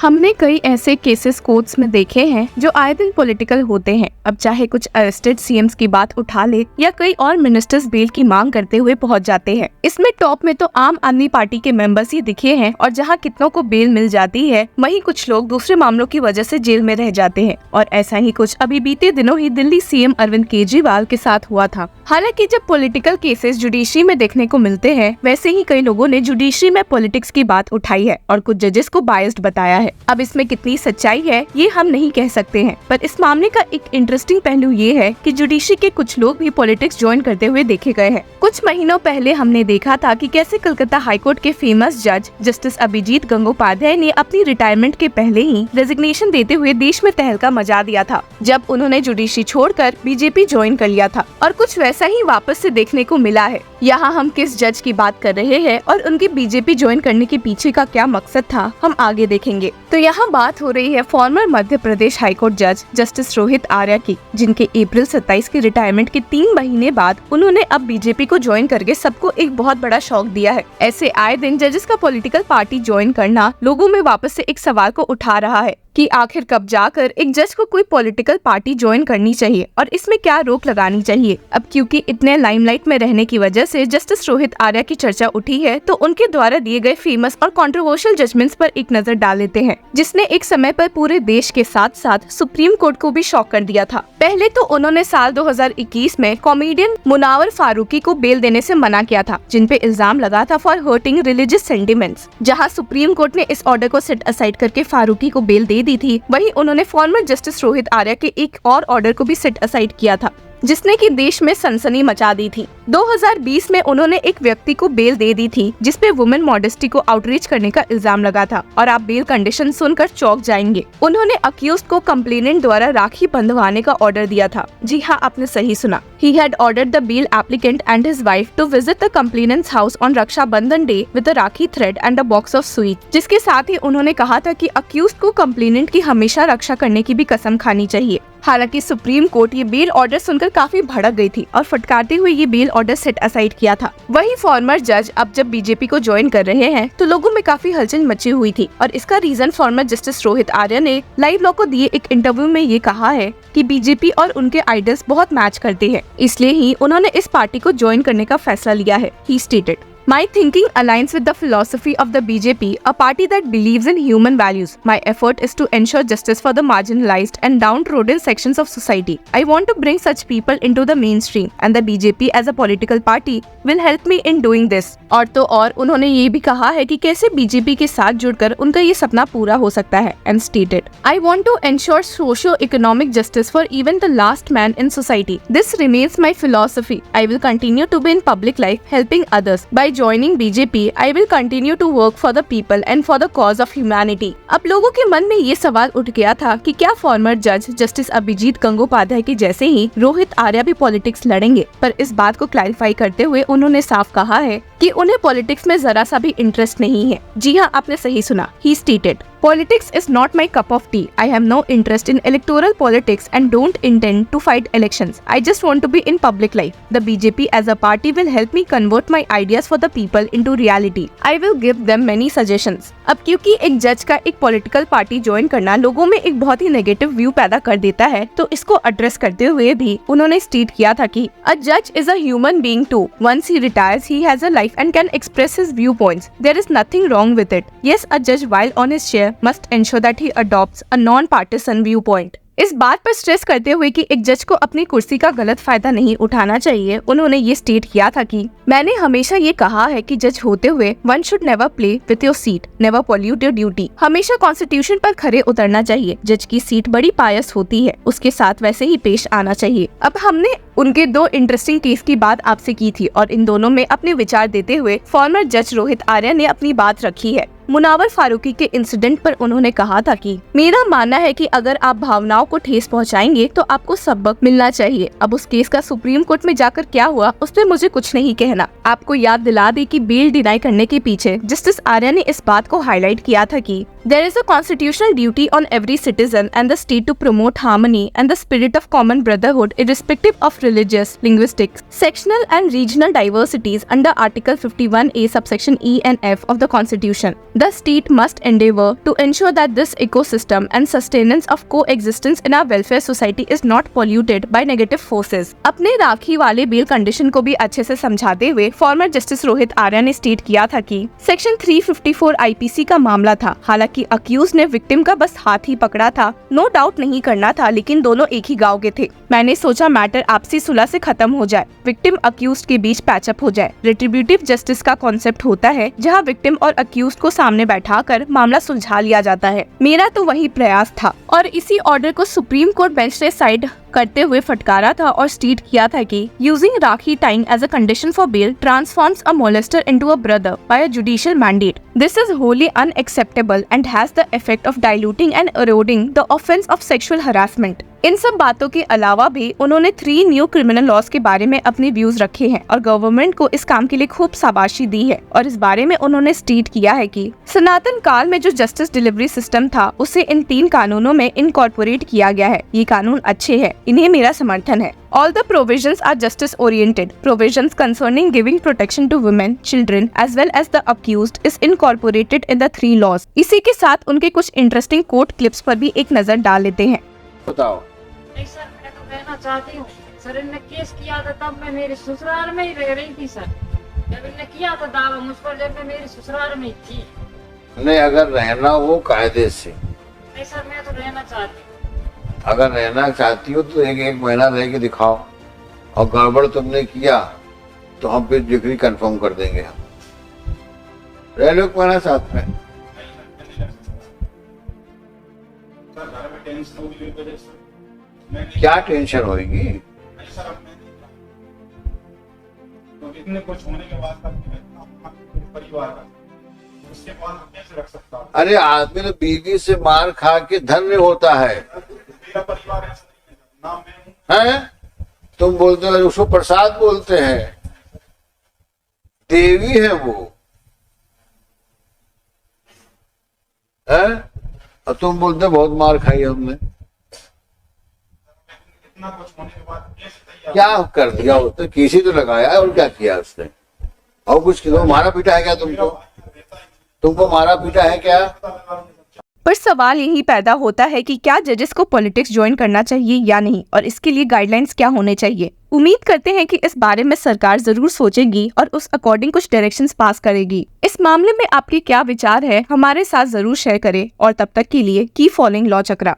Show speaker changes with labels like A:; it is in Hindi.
A: हमने कई ऐसे केसेस कोर्ट्स में देखे हैं जो आए दिन पॉलिटिकल होते हैं। अब चाहे कुछ अरेस्टेड सीएम्स की बात उठा ले या कई और मिनिस्टर्स बेल की मांग करते हुए पहुंच जाते हैं। इसमें टॉप में तो आम आदमी पार्टी के मेंबर्स ही दिखे हैं और जहां कितनों को बेल मिल जाती है वहीं कुछ लोग दूसरे मामलों की वजह से जेल में रह जाते हैं। और ऐसा ही कुछ अभी बीते दिनों ही दिल्ली सीएम अरविंद केजरीवाल के साथ हुआ था। हालांकि जब पॉलिटिकल केसेस जुडिशरी में देखने को मिलते हैं वैसे ही कई लोगों ने जुडिशरी में पॉलिटिक्स की बात उठाई है और कुछ जजेस को बायस्ड बताया है। अब इसमें कितनी सच्चाई है ये हम नहीं कह सकते हैं, पर इस मामले का एक इंटरेस्टिंग पहलू ये है कि जुडिशरी के कुछ लोग भी पॉलिटिक्स ज्वाइन करते हुए देखे गए हैं। कुछ महीनों पहले हमने देखा था कि कैसे कलकत्ता हाईकोर्ट के फेमस जज जस्टिस अभिजीत गंगोपाध्याय ने अपनी रिटायरमेंट के पहले ही रेजिग्नेशन देते हुए देश में तहलका मचा दिया था जब उन्होंने जुडिशरी छोड़कर बीजेपी ज्वाइन कर लिया था। और कुछ वैसा ही वापस से देखने को मिला है। यहाँ हम किस जज की बात कर रहे हैं और उनकी बीजेपी ज्वाइन करने के पीछे का क्या मकसद था हम आगे देखेंगे। तो यहाँ बात हो रही है फॉर्मर मध्य प्रदेश हाईकोर्ट जज जस्टिस रोहित आर्या की, जिनके अप्रैल 27 की रिटायरमेंट के 3 महीने बाद उन्होंने अब बीजेपी को ज्वाइन करके सबको एक बहुत बड़ा शौक दिया है। ऐसे आए दिन जजेस का पॉलिटिकल पार्टी ज्वाइन करना लोगों में वापस से एक सवाल को उठा रहा है कि आखिर कब जाकर एक जज को कोई पॉलिटिकल पार्टी ज्वाइन करनी चाहिए और इसमें क्या रोक लगानी चाहिए। अब क्योंकि इतने लाइमलाइट में रहने की वजह से जस्टिस रोहित आर्या की चर्चा उठी है तो उनके द्वारा दिए गए फेमस और कंट्रोवर्शियल जजमेंट्स पर एक नजर डाल लेते हैं, जिसने एक समय पर पूरे देश के साथ साथ सुप्रीम कोर्ट को भी शॉक कर दिया था। पहले तो उन्होंने साल 2021 में कॉमेडियन मुनावर फारूकी को बेल देने से मना किया था, जिन पे इल्जाम लगा था फॉर हर्टिंग रिलीजियस सेंटिमेंट्स। जहां सुप्रीम कोर्ट ने इस ऑर्डर को सेट असाइड करके फारूकी को बेल दी थी, वहीं उन्होंने फॉर्मर जस्टिस रोहित आर्या के एक और ऑर्डर को भी सेट असाइड किया था, जिसने कि देश में सनसनी मचा दी थी। 2020 में उन्होंने एक व्यक्ति को बेल दे दी थी जिसपे वुमेन मॉडेस्टी को आउटरीच करने का इल्जाम लगा था और आप बेल कंडीशन सुनकर चौंक जाएंगे। उन्होंने अक्यूज्ड को कंप्लेनेंट द्वारा राखी बंधवाने का ऑर्डर दिया था। जी हाँ, आपने सही सुना। He had ordered the bail applicant and his wife to visit the complainant's house on Raksha Bandhan Day with a rakhi thread and a box of sweets, जिसके साथ ही उन्होंने कहा था कि अक्यूज्ड को कंप्लेनेंट की हमेशा रक्षा करने की भी कसम खानी चाहिए। हालांकि सुप्रीम कोर्ट ये बेल ऑर्डर सुनकर काफी भड़क गई थी और फटकारते हुए ये बेल ऑर्डर सेट असाइड किया था। वही फॉर्मर जज अब जब बीजेपी को ज्वाइन कर रहे हैं तो लोगों में काफी हलचल मची हुई थी और इसका reason former justice Rohit Arya ने लाइव लॉ को दिए एक इंटरव्यू में ये कहा है कि बीजेपी और उनके आइडल्स बहुत मैच करते हैं, इसलिए ही उन्होंने इस पार्टी को ज्वाइन करने का फैसला लिया है। He stated, "My thinking aligns with the philosophy of the BJP, a party that believes in human values. My effort is to ensure justice for the marginalized and downtrodden sections of society. I want to bring such people into the mainstream, and the BJP as a political party will help me in doing this." और तो और उन्होंने ये भी कहा है कि कैसे बीजेपी के साथ जुड़कर उनका ये सपना पूरा हो सकता है। And stated, "I want to ensure socio-economic justice for even the last man in society. This remains my philosophy. I will continue to be in public life, helping others. By joining BJP, I will continue to work for the people and for the cause of humanity." अब लोगों के मन में ये सवाल उठ गया था कि क्या फॉर्मर जज जस्टिस अभिजीत गंगोपाध्याय के जैसे ही रोहित आर्या भी पॉलिटिक्स लड़ेंगे। पर इस बात को क्लैरिफाई करते हुए उन्होंने साफ कहा है कि उन्हें पॉलिटिक्स में जरा सा भी इंटरेस्ट नहीं है। जी हाँ, आपने सही सुना। He stated, "Politics is not my cup of tea. I have no interest in electoral politics and don't intend to fight elections. I just want to be in public life. The BJP as a party will help me convert my ideas for the people into reality. I will give them many suggestions." अब क्योंकि एक जज का एक पॉलिटिकल पार्टी ज्वाइन करना लोगों में एक बहुत ही नेगेटिव व्यू पैदा कर देता है, तो इसको एड्रेस करते हुए भी उन्होंने स्टेट किया था कि a judge is a human being too. Once he retires, he has a life and can express his viewpoints. There is nothing wrong with it. Yes, a judge while on his chair must ensure that he adopts a non-partisan viewpoint. इस बात पर स्ट्रेस करते हुए कि एक जज को अपनी कुर्सी का गलत फायदा नहीं उठाना चाहिए, उन्होंने ये स्टेट किया था कि मैंने हमेशा ये कहा है कि जज होते हुए one should never play with your seat, never pollute your duty. हमेशा कॉन्स्टिट्यूशन पर खरे उतरना चाहिए। जज की सीट बड़ी पायस होती है, उसके साथ वैसे ही पेश आना चाहिए। अब हमने उनके 2 इंटरेस्टिंग केस की बात आपसे की थी और इन दोनों में अपने विचार देते हुए फॉर्मर जज रोहित आर्या ने अपनी बात रखी है। मुनावर फारूकी के इंसिडेंट पर उन्होंने कहा था कि मेरा मानना है कि अगर आप भावनाओं को ठेस पहुंचाएंगे तो आपको सबक मिलना चाहिए। अब उस केस का सुप्रीम कोर्ट में जाकर क्या हुआ उस पर मुझे कुछ नहीं कहना। आपको याद दिला दे कि बेल डिनाई करने के पीछे जस्टिस आर्या ने इस बात को हाईलाइट किया था कि there is a constitutional duty on every citizen and the state to promote harmony and the spirit of common brotherhood irrespective of religious, linguistic, sectional and regional diversities under Article 51A subsection E and F of the Constitution. The state must endeavor to ensure that this ecosystem and sustenance of coexistence in our welfare society is not polluted by negative forces. अपने राखी वाले बेल कंडीशन को भी अच्छे से समझाते हुए फॉर्मर जस्टिस रोहित आर्या ने स्टेट किया था कि सेक्शन 354 आईपीसी का मामला था। हालांकि अक्यूज ने विक्टिम का बस हाथ ही पकड़ा था, नो डाउट नहीं करना था, लेकिन दोनों एक ही गाँव के थे। मैंने सोचा मैटर आपसी सुलह से खत्म हो जाए, विक्टिम अक्यूज के बीच पैचअप हो जाए। रिट्रीब्यूटिव जस्टिस का कॉन्सेप्ट होता है जहाँ विक्टिम और अक्यूज को सामने बैठाकर मामला सुलझा लिया जाता है। मेरा तो वही प्रयास था और इसी ऑर्डर को सुप्रीम कोर्ट बेंच ने साइड करते हुए फटकारा था और स्टेट किया था कि using rakhi tying as a condition for bail transforms a molester into a brother by a judicial mandate. This is wholly unacceptable and has the effect of diluting and eroding the offence of sexual harassment. इन सब बातों के अलावा भी उन्होंने 3 न्यू क्रिमिनल लॉज के बारे में अपने व्यूज रखे हैं और गवर्नमेंट को इस काम के लिए खूब शाबाशी दी है। और इस बारे में उन्होंने स्टेट किया है कि सनातन काल में जो जस्टिस डिलीवरी सिस्टम था उसे इन 3 कानूनों में इनकॉर्पोरेट किया गया है। ये कानून अच्छे हैं, इन्हें मेरा समर्थन है। All the provisions are justice oriented. Provisions concerning giving protection to women, children as well as the accused is incorporated in the 3 laws. इसी के साथ उनके कुछ इंटरेस्टिंग कोर्ट क्लिप्स पर भी एक नजर डाल लेते हैं।
B: बताओ।
C: नहीं सर, मैं तो कहना चाहती हूँ सर, इनने केस किया था तब मैं मेरे ससुराल में ही रह रही थी सर। जब इनने किया था दावा मुझ पर, जब मैं मेरे ससुराल में ही थी।
B: नहीं, अगर रहना हो कायदे से।
C: नहीं सर, मैं तो रहना चाहती हूँ।
B: अगर रहना चाहती हो तो एक महीना रह के दिखाओ, और गड़बड़ तुमने किया तो हम फिर डिग्री कंफर्म कर देंगे। हम रह लो 1 महीना साथ में। क्या टेंशन होगी?
D: इतने कुछ होने के बाद परिवार का उसके बाद कैसे रख सकता हूँ?
B: अरे आदमी ने बीवी से मार खा के धन्य होता है।
D: मेरा परिवार ऐसा नहीं है, नाम मैं हूँ।
B: हैं? तुम बोलते हो उसको प्रसाद बोलते हैं, देवी है वो है? और तुम बोलते बहुत मार खाई हमने।
D: इतना कुछ होने के बाद कैसे तैयार?
B: क्या कर दिया उसने? किसी तो लगाया है, और क्या किया उसने? और कुछ किया? मारा पीटा है क्या तुमको? तुमको मारा पीटा है क्या?
A: पर सवाल यही पैदा होता है कि क्या जजेस को पॉलिटिक्स ज्वाइन करना चाहिए या नहीं, और इसके लिए गाइडलाइंस क्या होने चाहिए। उम्मीद करते हैं कि इस बारे में सरकार जरूर सोचेगी और उस अकॉर्डिंग कुछ डायरेक्शंस पास करेगी। इस मामले में आपके क्या विचार है, हमारे साथ जरूर शेयर करें, और तब तक के लिए कीप फॉलोइंग लॉ चक्रा।